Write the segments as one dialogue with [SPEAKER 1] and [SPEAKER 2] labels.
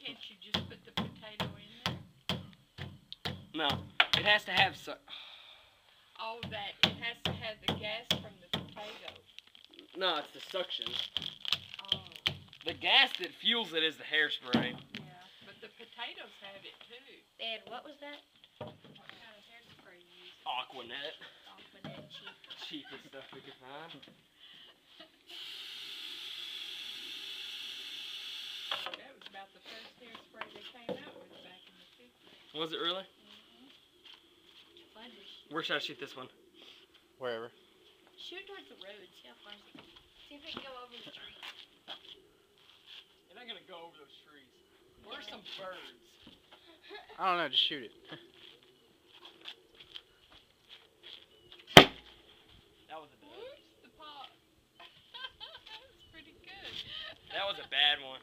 [SPEAKER 1] Can't you just put the potato in there?
[SPEAKER 2] No, it has to have
[SPEAKER 1] Oh, that it has to have the gas from the potato.
[SPEAKER 2] No, it's the suction.
[SPEAKER 1] Oh.
[SPEAKER 2] The gas that fuels it is the hairspray.
[SPEAKER 1] Yeah, but the potatoes have it too.
[SPEAKER 3] And what was that?
[SPEAKER 1] What kind of hairspray you use?
[SPEAKER 2] Aquanet.
[SPEAKER 3] Aquanet cheap.
[SPEAKER 2] Cheapest stuff we could find.
[SPEAKER 1] That was about the first hairspray they came out with back in the 50s.
[SPEAKER 2] Was it really?
[SPEAKER 3] Fun to shoot.
[SPEAKER 2] Where should I shoot this one? Wherever.
[SPEAKER 3] Shoot towards the road. See how far it can. See if it can go over the tree.
[SPEAKER 2] You're not gonna go over those trees. Where are some birds?
[SPEAKER 4] I don't know, just shoot it.
[SPEAKER 2] That was a bad.
[SPEAKER 1] Where's the pot? That's pretty good.
[SPEAKER 2] That was a bad one.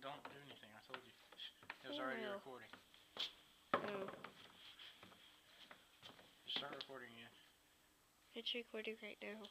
[SPEAKER 4] Don't do anything, I told you. It was already recording.
[SPEAKER 3] Oh.
[SPEAKER 4] Just start recording again.
[SPEAKER 3] It's recording right now.